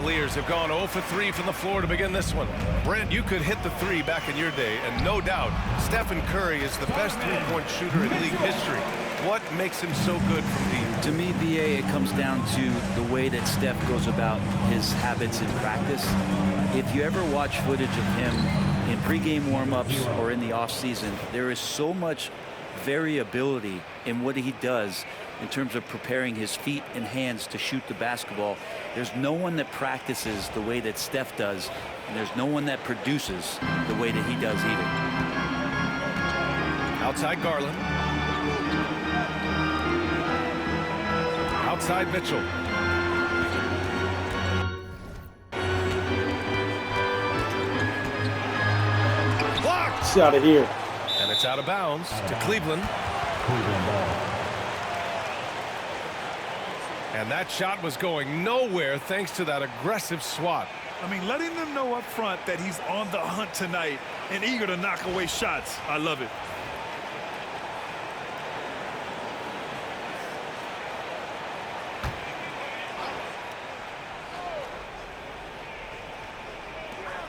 Cavaliers have gone 0 for 3 from the floor to begin this one. Brent, you could hit the three back in your day, and no doubt, Stephen Curry is the best three-point shooter in league history. What makes him so good from deep? To me, BA, it comes down to the way that Steph goes about his habits in practice. If you ever watch footage of him in pregame warm-ups or in the off-season, there is so much variability in what he does in terms of preparing his feet and hands to shoot the basketball. There's no one that practices the way that Steph does, and there's no one that produces the way that he does either. Outside Garland. Outside Mitchell. Blocked! It's out of here. And it's out of bounds to Cleveland. Cleveland ball. And that shot was going nowhere thanks to that aggressive swat. I mean, letting them know up front that he's on the hunt tonight and eager to knock away shots. I love it.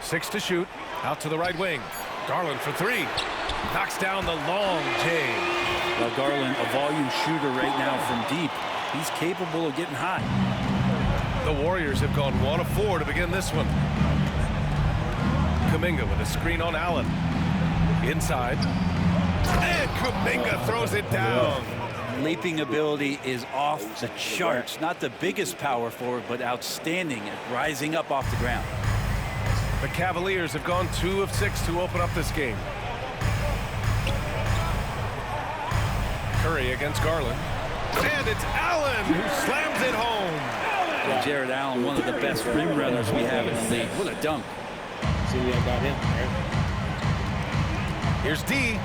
Six to shoot. Out to the right wing. Garland for three. Knocks down the long J. Well, Garland, a volume shooter right now from deep. He's capable of getting hot. The Warriors have gone 1 of 4 to begin this one. Kuminga with a screen on Allen. Inside. And Kuminga throws it down. Leaping ability is off the charts. Not the biggest power forward, but outstanding at rising up off the ground. The Cavaliers have gone 2 of 6 to open up this game. Curry against Garland. And it's Allen who slams it home. And Jared Allen, one of the best rim runners we have in the league. What a dunk. See, we got him. Here's D.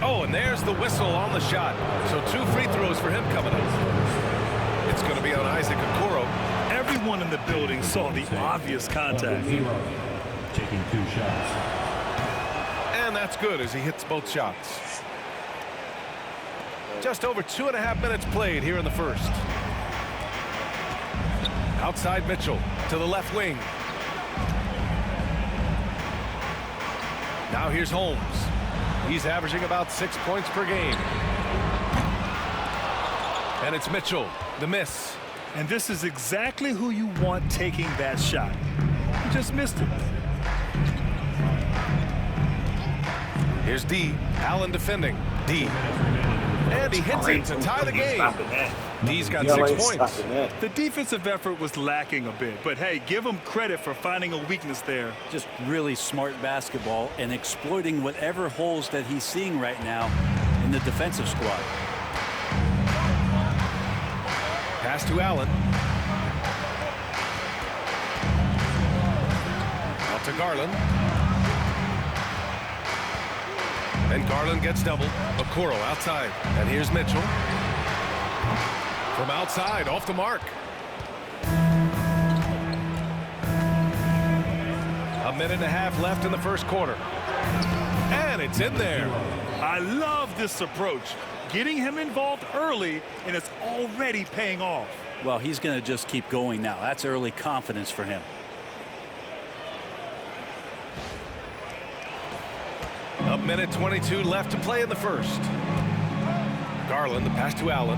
Oh, and there's the whistle on the shot. So 2 free throws for him coming up. It's going to be on Isaac Okoro. Everyone in the building saw the obvious contact. Taking 2 shots. And that's good as he hits both shots. Just over 2.5 minutes played here in the first. Outside Mitchell to the left wing. Now here's Holmes. He's averaging about 6 points per game. And it's Mitchell, the miss. And this is exactly who you want taking that shot. He just missed it. Here's D. Allen defending. D. And he hits it to tie the game. D's got 6 points. The defensive effort was lacking a bit, but hey, give him credit for finding a weakness there. Just really smart basketball and exploiting whatever holes that he's seeing right now in the defensive squad. Pass to Allen. Out to Garland. And Garland gets doubled. Okoro outside. And here's Mitchell. From outside, off the mark. A minute and a half left in the first quarter. And it's in there. I love this approach. Getting him involved early, and it's already paying off. Well, he's going to just keep going now. That's early confidence for him. A minute 22 left to play in the first. Garland, the pass to Allen.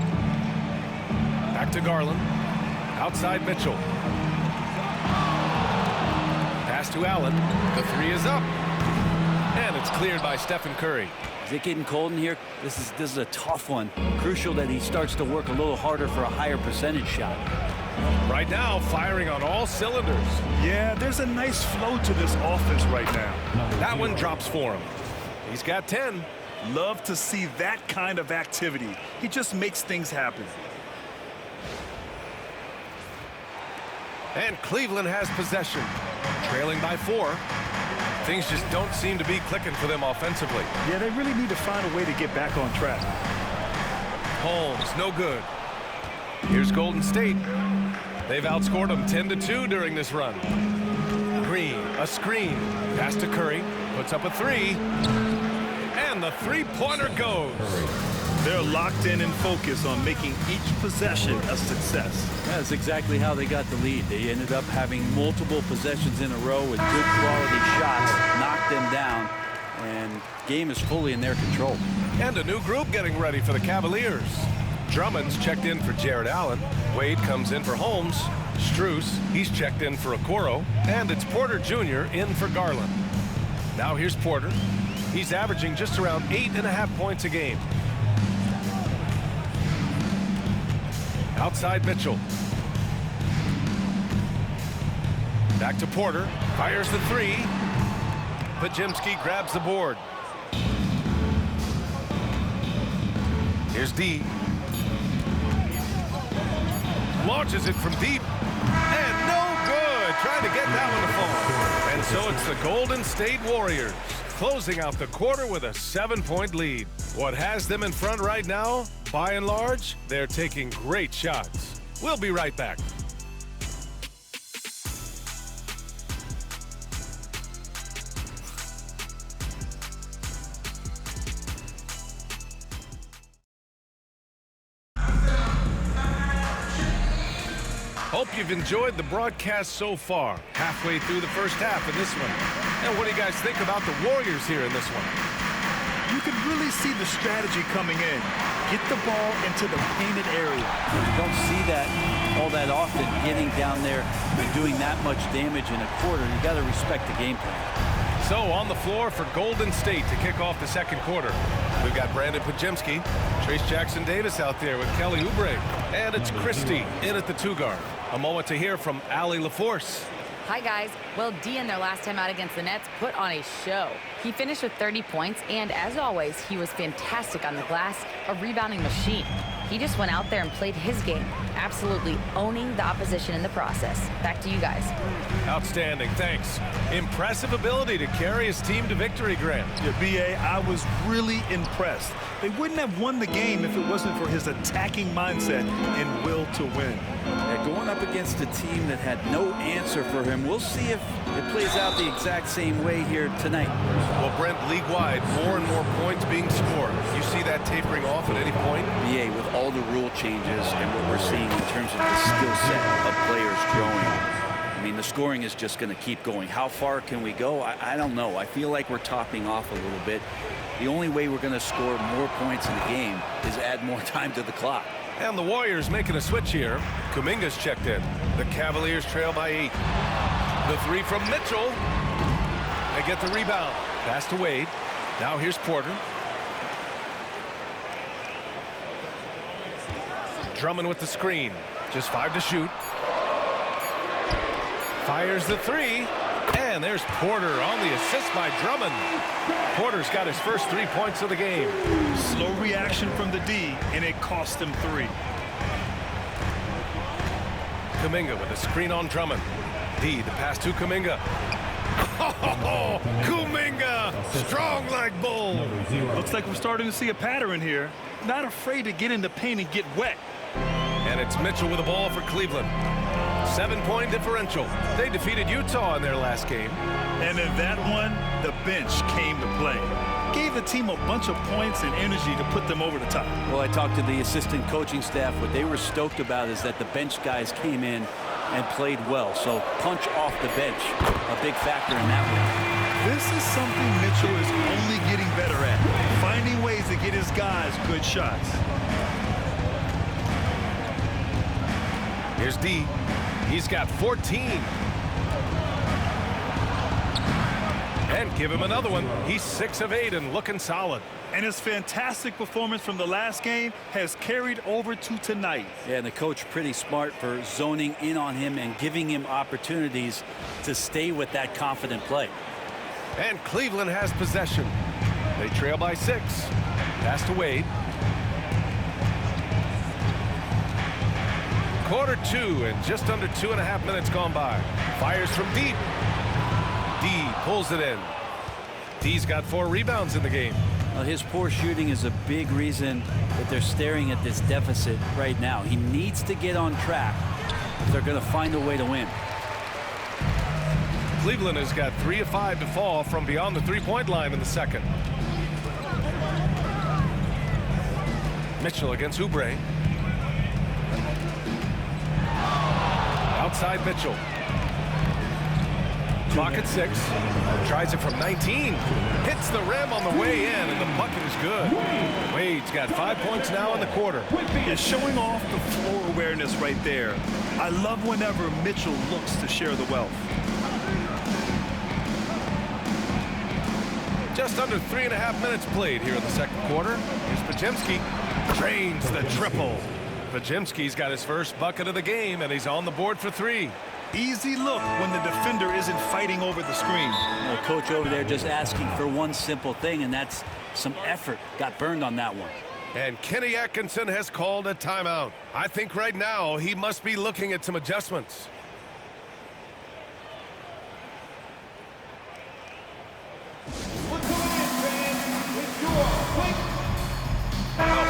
Back to Garland. Outside Mitchell. Pass to Allen. The three is up. And it's cleared by Stephen Curry. Is it getting cold in here? This is a tough one. Crucial that he starts to work a little harder for a higher percentage shot. Right now, firing on all cylinders. Yeah, there's a nice flow to this offense right now. That one drops for him. He's got 10. Love to see that kind of activity. He just makes things happen. And Cleveland has possession. Trailing by 4. Things just don't seem to be clicking for them offensively. Yeah, they really need to find a way to get back on track. Holmes, no good. Here's Golden State. They've outscored them 10-2 during this run. Green, a screen. Pass to Curry. Puts up a 3. And the three-pointer goes. They're locked in and focused on making each possession a success. That's exactly how they got the lead. They ended up having multiple possessions in a row with good quality shots, knocked them down, and game is fully in their control. And a new group getting ready for the Cavaliers. Drummond's checked in for Jared Allen. Wade comes in for Holmes. Strus, he's checked in for Okoro. And it's Porter Jr. in for Garland. Now here's Porter. He's averaging just around 8.5 points a game. Outside Mitchell. Back to Porter. Fires the three. Podziemski grabs the board. Here's D. Launches it from deep. And no good. Trying to get that one to fall. And so it's the Golden State Warriors closing out the quarter with a 7-point lead. What has them in front right now? By and large, they're taking great shots. We'll be right back. Hope you've enjoyed the broadcast so far. Halfway through the first half of this one. And what do you guys think about the Warriors here in this one? You can really see the strategy coming in. Get the ball into the painted area. You don't see that all that often, getting down there and doing that much damage in a quarter. You got to respect the game plan. So on the floor for Golden State to kick off the second quarter. We've got Brandon Podziemski, Trace Jackson-Davis out there with Kelly Oubre, and it's Christie in at the two-guard. A moment to hear from Allie LaForce. Hi, guys. Well, D in their last time out against the Nets put on a show. He finished with 30 points, and as always, he was fantastic on the glass, a rebounding machine. He just went out there and played his game, absolutely owning the opposition in the process. Back to you guys. Outstanding, thanks. Impressive ability to carry his team to victory, Grant. Yeah, B.A., I was really impressed. They wouldn't have won the game if it wasn't for his attacking mindset and will to win. Yeah, going up against a team that had no answer for him, we'll see if it plays out the exact same way here tonight. Well, Brent, league-wide, more and more points being scored. You see that tapering off at any point? Yeah, with all the rule changes and what we're seeing in terms of the skill set of players growing, I mean, the scoring is just going to keep going. How far can we go? I don't know. I feel like we're topping off a little bit. The only way we're going to score more points in the game is add more time to the clock. And the Warriors making a switch here. Kuminga's checked in. The Cavaliers trail by 8. The three from Mitchell. They get the rebound. Pass to Wade. Now here's Porter. Drummond with the screen. Just 5 to shoot. Fires the three. And there's Porter on the assist by Drummond. Porter's got his first 3 points of the game. Slow reaction from the D, and it cost him 3. Kuminga with a screen on Drummond. D, the pass to Kuminga. Oh, Kuminga, strong like bull. Looks like we're starting to see a pattern here. Not afraid to get in the paint and get wet. And it's Mitchell with the ball for Cleveland. 7-point differential. They defeated Utah in their last game. And in that one, the bench came to play. Gave the team a bunch of points and energy to put them over the top. Well, I talked to the assistant coaching staff. What they were stoked about is that the bench guys came in and played well. So punch off the bench, a big factor in that one. This is something Mitchell is only getting better at, finding ways to get his guys good shots. Here's D. He's got 14. And give him another one. He's 6 of 8 and looking solid. And his fantastic performance from the last game has carried over to tonight. Yeah, and the coach pretty smart for zoning in on him and giving him opportunities to stay with that confident play. And Cleveland has possession. They trail by 6. Pass to Wade. Quarter 2 and just under 2.5 minutes gone by. Fires from deep. D pulls it in. D's got 4 rebounds in the game. Well, his poor shooting is a big reason that they're staring at this deficit right now. He needs to get on track if they're going to find a way to win. Cleveland has got 3 of 5 to fall from beyond the 3-point line in the second. Mitchell against Oubre. Outside Mitchell. Clock at 6. Tries it from 19. Hits the rim on the way in, and the bucket is good. Wade's got 5 points now in the quarter. Is showing off the floor awareness right there. I love whenever Mitchell looks to share the wealth. Just under 3.5 minutes played here in the second quarter. Here's Podziemski. Drains the triple. Podziemski's got his first bucket of the game, and he's on the board for 3. Easy look when the defender isn't fighting over the screen. The coach over there just asking for one simple thing, and that's some effort. Got burned on that one. And Kenny Atkinson has called a timeout. I think right now he must be looking at some adjustments.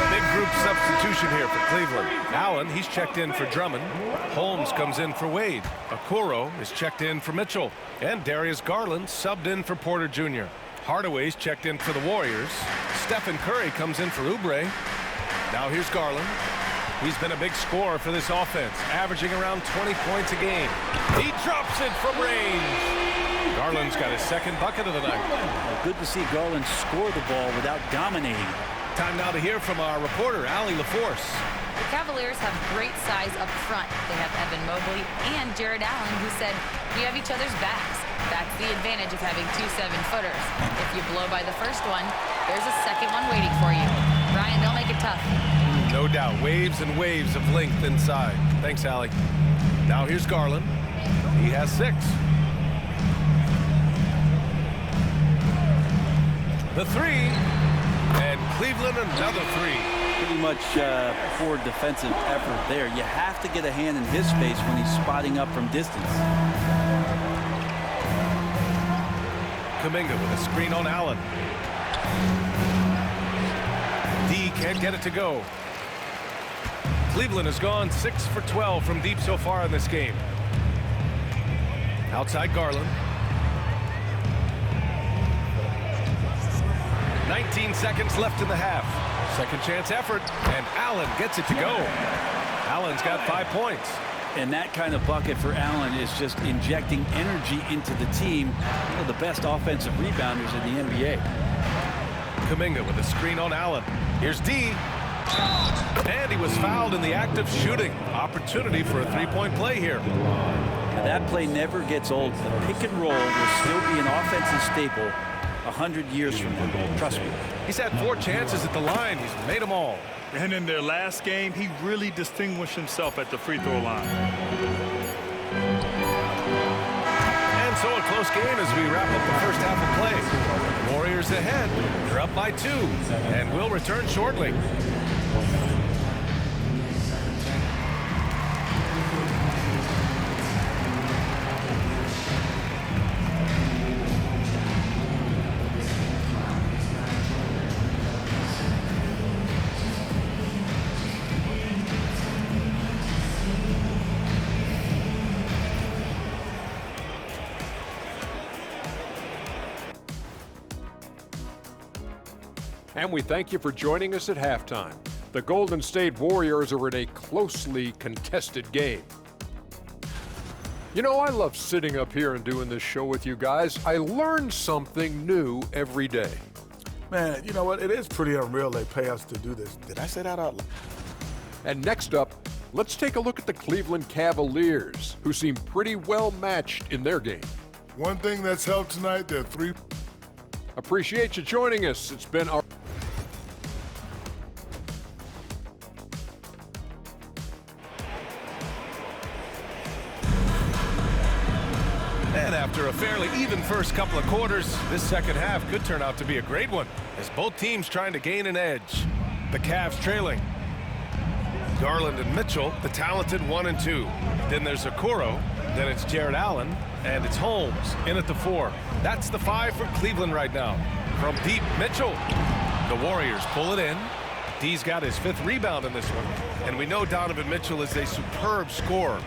Big group substitution here for Cleveland. Allen, he's checked in for Drummond. Holmes comes in for Wade. Okoro is checked in for Mitchell. And Darius Garland subbed in for Porter Jr. Hardaway's checked in for the Warriors. Stephen Curry comes in for Oubre. Now here's Garland. He's been a big scorer for this offense, averaging around 20 points a game. He drops it from range. Garland's got his second bucket of the night. Well, good to see Garland score the ball without dominating. Time now to hear from our reporter, Allie LaForce. The Cavaliers have great size up front. They have Evan Mobley and Jared Allen, who said, "We have each other's backs." That's the advantage of having 2 7-footers. If you blow by the first one, there's a second one waiting for you. Brian, they'll make it tough. No doubt, waves and waves of length inside. Thanks, Allie. Now here's Garland. He has 6. The 3. And Cleveland another 3. Pretty much poor defensive effort there. You have to get a hand in his face when he's spotting up from distance. Kuminga with a screen on Allen. D can't get it to go. Cleveland has gone 6 for 12 from deep so far in this game. Outside Garland. 19 seconds left in the half. Second chance effort, and Allen gets it to go. Allen's got 5 points. And that kind of bucket for Allen is just injecting energy into the team. One of the best offensive rebounders in the NBA. Kuminga with a screen on Allen. Here's D. And he was fouled in the act of shooting. Opportunity for a 3-point play here. And that play never gets old. The pick and roll will still be an offensive staple 100 years from now. Trust me. He's had 4 chances at the line. He's made them all. And in their last game, he really distinguished himself at the free throw line. And so a close game as we wrap up the first half of play. Warriors ahead. They're up by 2. And will return shortly. And we thank you for joining us at halftime. The Golden State Warriors are in a closely contested game. You know, I love sitting up here and doing this show with you guys. I learn something new every day. Man, you know what? It is pretty unreal they pay us to do this. Did I say that out loud? And next up, let's take a look at the Cleveland Cavaliers, who seem pretty well matched in their game. One thing that's helped tonight, they're 3. Appreciate you joining us. It's been our And after a fairly even first couple of quarters, this second half could turn out to be a great one as both teams trying to gain an edge. The Cavs trailing. Garland and Mitchell, the talented 1 and 2. Then there's Okoro, then it's Jared Allen, and it's Holmes in at the 4. That's the 5 for Cleveland right now. From deep, Mitchell. The Warriors pull it in. D's got his 5th rebound in this one. And we know Donovan Mitchell is a superb scorer.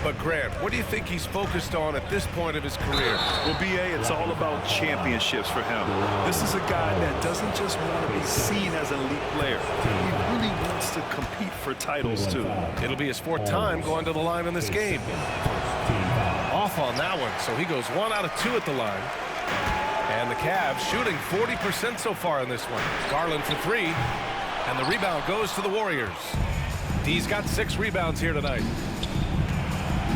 But Grant, what do you think he's focused on at this point of his career? Well, B.A., it's all about championships for him. This is a guy that doesn't just want to be seen as an elite player. He really wants wants to compete for titles, too. It'll be his 4th time going to the line in this game. Off on that one, so he goes 1 out of 2 at the line. And the Cavs shooting 40% so far in this one. Garland for 3, and the rebound goes to the Warriors. D's got 6 rebounds here tonight.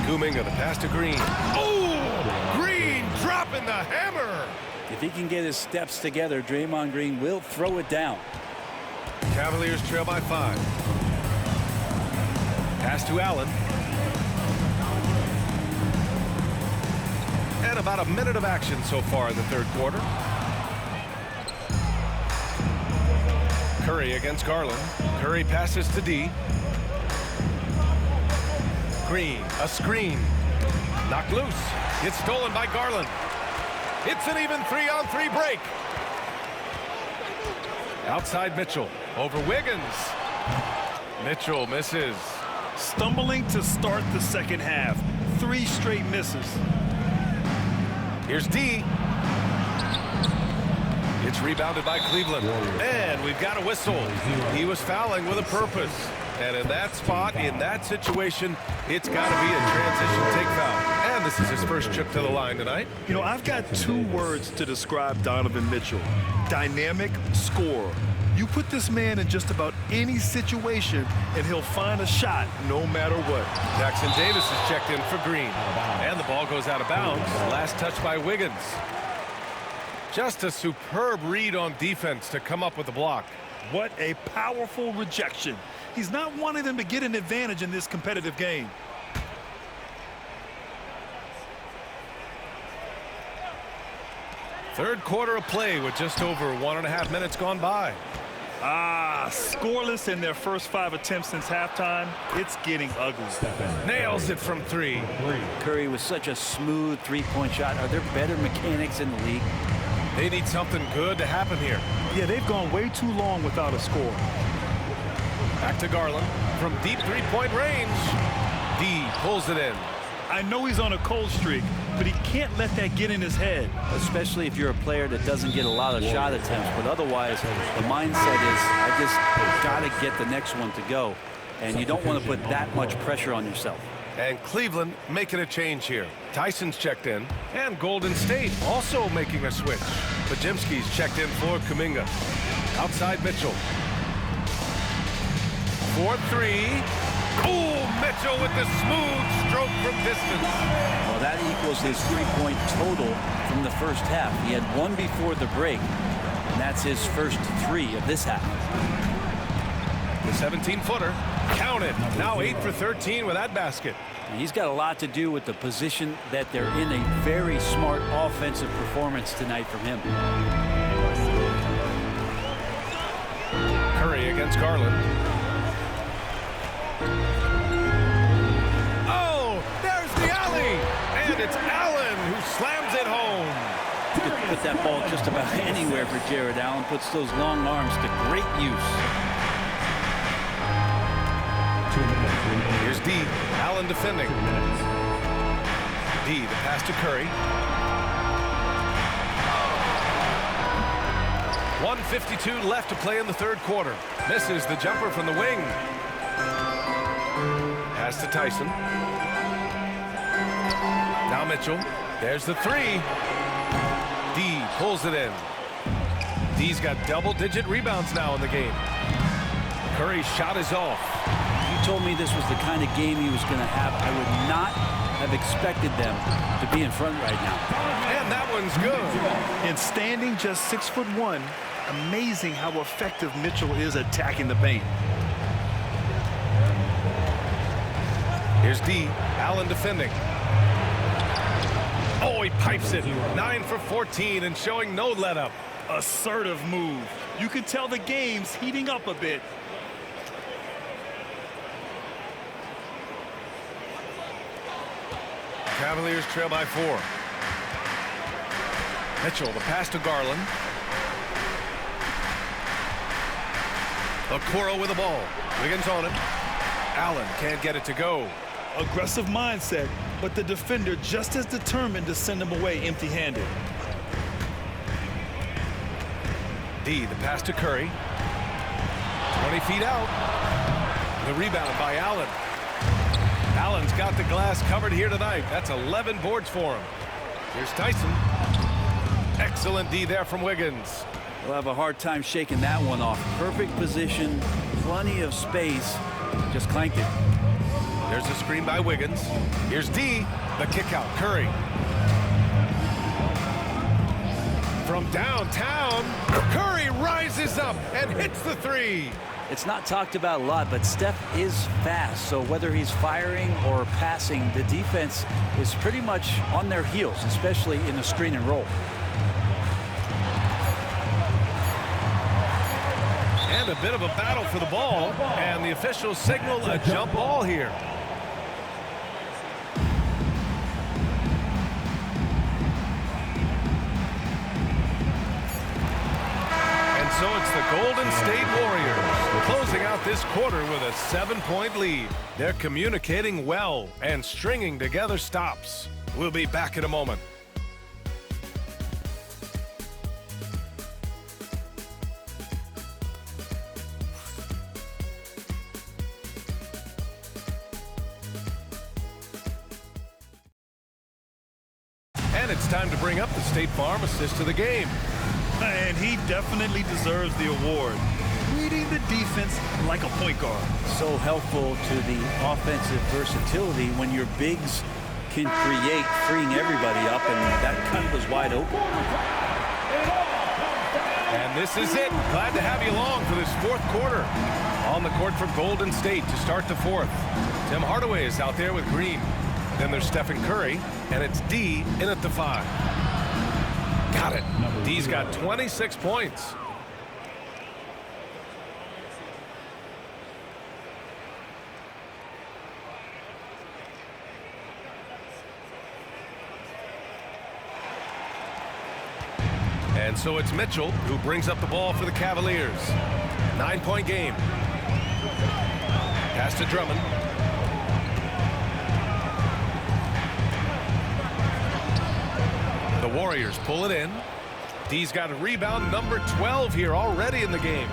Kuminga, the pass to Green. Oh, Green dropping the hammer. If he can get his steps together, Draymond Green will throw it down. Cavaliers trail by 5. Pass to Allen. And about a minute of action so far in the 3rd quarter. Curry against Garland. Curry passes to D. Green, a screen. Knocked loose. It's stolen by Garland. It's an even 3-on-3 break. Outside Mitchell. Over Wiggins. Mitchell misses. Stumbling to start the 2nd half. 3 straight misses. Here's D. It's rebounded by Cleveland. And we've got a whistle. He was fouling with a purpose. And in that spot, in that situation, it's got to be a transition take foul. And this is his first trip to the line tonight. You know, I've got 2 words to describe Donovan Mitchell. Dynamic scorer. You put this man in just about any situation, and he'll find a shot no matter what. Jackson Davis is checked in for Green. And the ball goes out of bounds. Last touch by Wiggins. Just a superb read on defense to come up with the block. What a powerful rejection. He's not wanting them to get an advantage in this competitive game. Third quarter of play with just over 1.5 minutes gone by. Scoreless in their first 5 attempts since halftime. It's getting ugly. Nails it from 3. Curry with such a smooth 3-point shot. Are there better mechanics in the league? They need something good to happen here. Yeah, they've gone way too long without a score. Back to Garland from deep 3-point range. D pulls it in. I know he's on a cold streak, but he can't let that get in his head. Especially if you're a player that doesn't get a lot of shot attempts. But otherwise, the mindset is, I just got to get the next one to go. And you don't want to put that much pressure on yourself. And Cleveland making a change here. Tyson's checked in. And Golden State also making a switch. Podziemski's checked in for Kuminga. Outside Mitchell. 4-3. Oh, Mitchell with the smooth stroke from distance. Well, that equals his 3-point total from the first half. He had 1 before the break, and that's his first 3 of this half. The 17-footer counted. Now 8 for 13 with that basket. And he's got a lot to do with the position that they're in. A very smart offensive performance tonight from him. Curry against Garland. And it's Allen who slams it home. You could put that ball just about anywhere for Jared Allen. Puts those long arms to great use. Here's D. Allen defending. D, the pass to Curry. 1:52 left to play in the 3rd quarter. Misses the jumper from the wing. Pass to Tyson. Now Mitchell. There's the 3. D pulls it in. D's got double-digit rebounds now in the game. Curry's shot is off. You told me this was the kind of game he was going to have. I would not have expected them to be in front right now. And that one's good. And standing just 6'1", amazing how effective Mitchell is attacking the paint. Here's D. Allen defending. Oh, he pipes it. 9 for 14 and showing no let-up. Assertive move. You can tell the game's heating up a bit. Cavaliers trail by 4. Mitchell, the pass to Garland. Okoro with the ball. Wiggins on him. Allen can't get it to go. Aggressive mindset, but the defender just as determined to send him away empty-handed. D, the pass to Curry. 20 feet out. The rebound by Allen. Allen's got the glass covered here tonight. That's 11 boards for him. Here's Tyson. Excellent D there from Wiggins. We'll have a hard time shaking that one off. Perfect position, plenty of space. Just clanked it. There's a screen by Wiggins. Here's D. The kick out. Curry. From downtown, Curry rises up and hits the three. It's not talked about a lot, but Steph is fast. So whether he's firing or passing, the defense is pretty much on their heels, especially in the screen and roll. And a bit of a battle for the ball, and the officials signal a jump ball here. And so it's the Golden State Warriors closing out this quarter with a 7-point lead. They're communicating well and stringing together stops. We'll be back in a moment. And it's time to bring up the State Farm assist of the game. And he definitely deserves the award. Reading the defense like a point guard. So helpful to the offensive versatility when your bigs can create, freeing everybody up, and that cut was wide open. And this is it. Glad to have you along for this fourth quarter. On the court for Golden State to start the fourth. Tim Hardaway is out there with Green. Then there's Stephen Curry, and it's D in at the 5. Got it. D's got 26 points. And so it's Mitchell who brings up the ball for the Cavaliers. 9-point game. Pass to Drummond. The Warriors pull it in. D's got a rebound, number 12 here already in the game.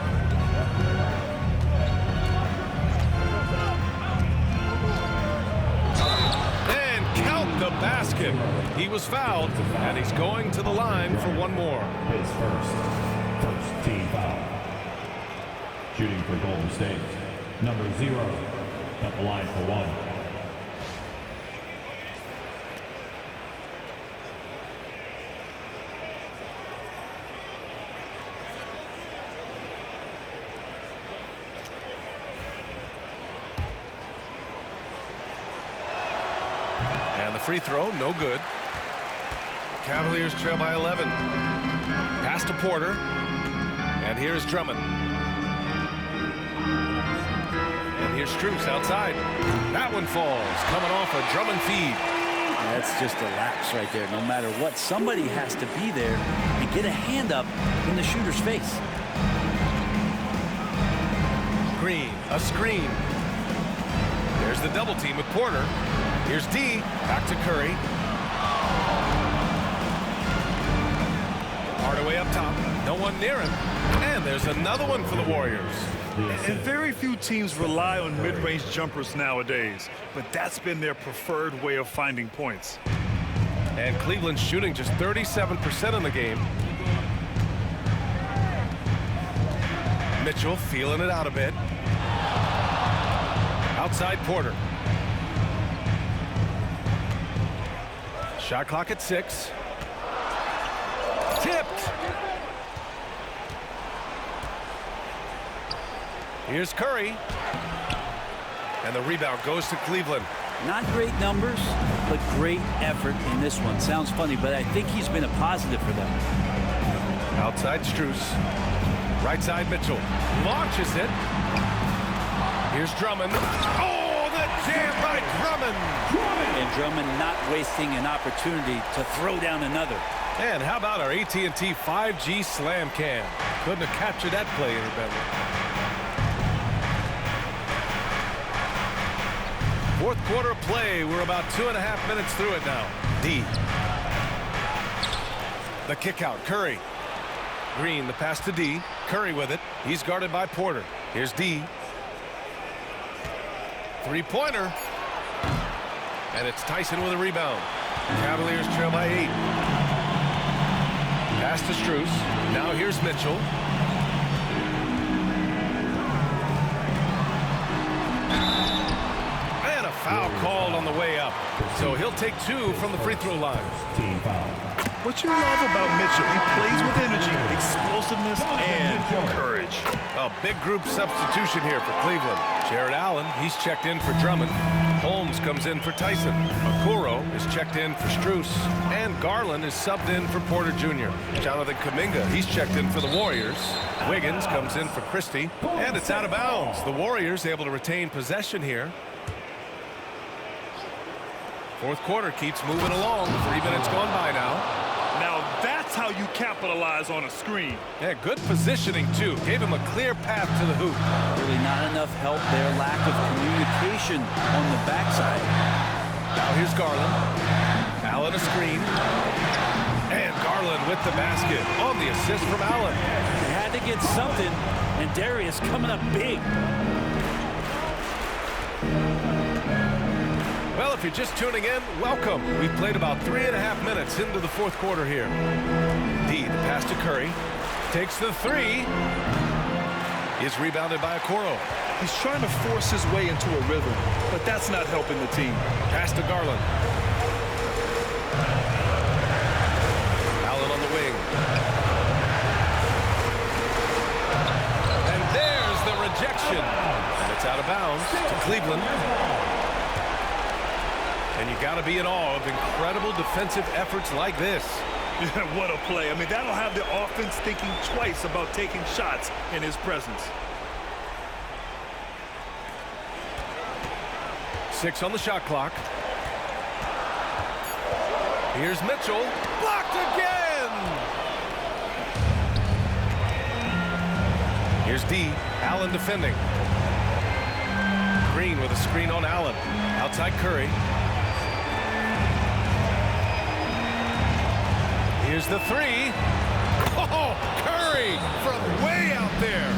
And count the basket. He was fouled, and he's going to the line for one more. His first team foul. Shooting for Golden State, number 0 at the line for 1. And the free throw, no good. Cavaliers trail by 11. Pass to Porter. And here's Drummond. And here's Strus outside. That one falls, coming off a Drummond feed. That's just a lapse right there. No matter what, somebody has to be there and get a hand up in the shooter's face. Green, a screen. There's the double team with Porter. Here's D, back to Curry. Hardaway up top, no one near him. And there's another one for the Warriors. And very few teams rely on mid-range jumpers nowadays, but that's been their preferred way of finding points. And Cleveland's shooting just 37% in the game. Mitchell feeling it out a bit. Outside Porter. Shot clock at 6. Tipped. Here's Curry. And the rebound goes to Cleveland. Not great numbers, but great effort in this one. Sounds funny, but I think he's been a positive for them. Outside Strus. Right side Mitchell. Launches it. Here's Drummond. Oh, the jam by Drummond. And Drummond not wasting an opportunity to throw down another. And how about our AT&T 5G slam cam? Couldn't have captured that play any better. Fourth quarter play. We're about 2.5 minutes through it now. D. The kick out. Curry. Green, the pass to D. Curry with it. He's guarded by Porter. Here's D. Three-pointer. And it's Tyson with a rebound. Cavaliers trail by 8. Pass to Strus. Now here's Mitchell. And a foul called on the way up. So he'll take 2 from the free throw line. Team foul. What you love about Mitchell, he plays with energy, explosiveness, and courage. A big group substitution here for Cleveland. Jared Allen, he's checked in for Drummond. Holmes comes in for Tyson. Okoro is checked in for Strus. And Garland is subbed in for Porter Jr. Jonathan Kuminga, he's checked in for the Warriors. Wiggins comes in for Christie. And it's out of bounds. The Warriors able to retain possession here. Fourth quarter keeps moving along. 3 minutes gone by now. Now that's how you capitalize on a screen. Yeah, good positioning, too. Gave him a clear path to the hoop. Really not enough help there. Lack of communication on the backside. Now here's Garland. Allen a screen. And Garland with the basket on the assist from Allen. They had to get something, and Darius coming up big. Well, if you're just tuning in, welcome. We've played about 3.5 minutes into the fourth quarter here. D, the pass to Curry. Takes the 3. Is rebounded by Okoro. He's trying to force his way into a rhythm, but that's not helping the team. Pass to Garland. Allen on the wing. And there's the rejection. And it's out of bounds to Cleveland. And you got to be in awe of incredible defensive efforts like this. What a play. I mean, that'll have the offense thinking twice about taking shots in his presence. 6 on the shot clock. Here's Mitchell. Blocked again! Here's D. Allen defending. Green with a screen on Allen. Outside Curry. Here's the 3. Oh, Curry from way out there.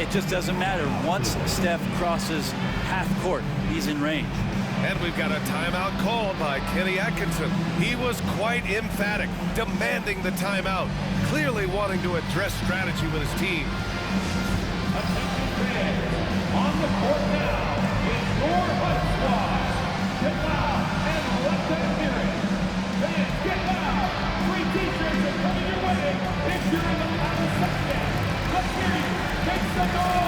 It just doesn't matter. Once Steph crosses half court, he's in range. And we've got a timeout called by Kenny Atkinson. He was quite emphatic, demanding the timeout, clearly wanting to address strategy with his team. On the court now is your HUD squad. Get loud and let them hear it. Fans, get loud. Free t-shirts are coming your way if you're in the final section. Let's hear you. Make some noise.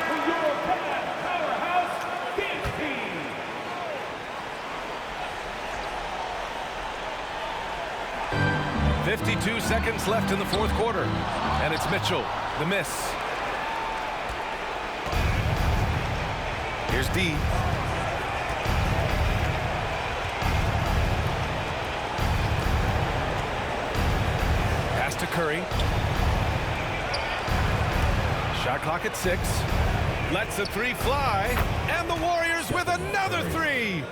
For your powerhouse dance team. 52 seconds left in the fourth quarter. And it's Mitchell, the miss. Here's D. Pass to Curry. Shot clock at 6. Lets the 3 fly. And the Warriors with another 3.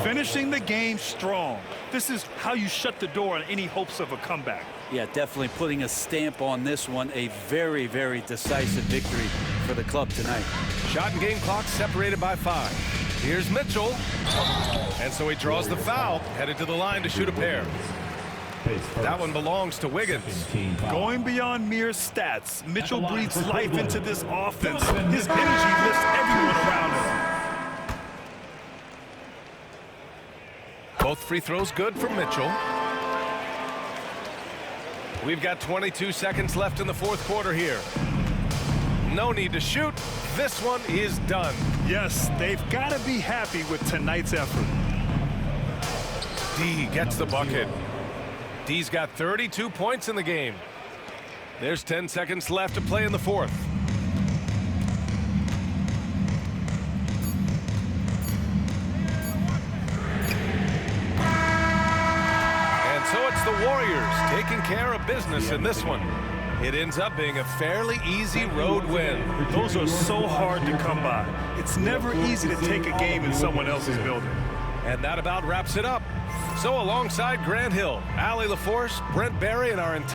Finishing the game strong. This is how you shut the door on any hopes of a comeback. Yeah, definitely putting a stamp on this one. A very, very decisive victory for the club tonight. Shot and game clock separated by 5. Here's Mitchell. And so he draws the foul. Headed to the line to shoot a pair. That one belongs to Wiggins. Going beyond mere stats, Mitchell breathes life into this offense. His energy lifts everyone around him. Both free throws good for Mitchell. We've got 22 seconds left in the fourth quarter here. No need to shoot. This one is done. Yes, they've got to be happy with tonight's effort. D gets the bucket. D's got 32 points in the game. There's 10 seconds left to play in the fourth. And so it's the Warriors taking care of business in this one. It ends up being a fairly easy road win. Those are so hard to come by. It's never easy to take a game in someone else's building. And that about wraps it up. So alongside Grant Hill, Allie LaForce, Brent Barry, and our entire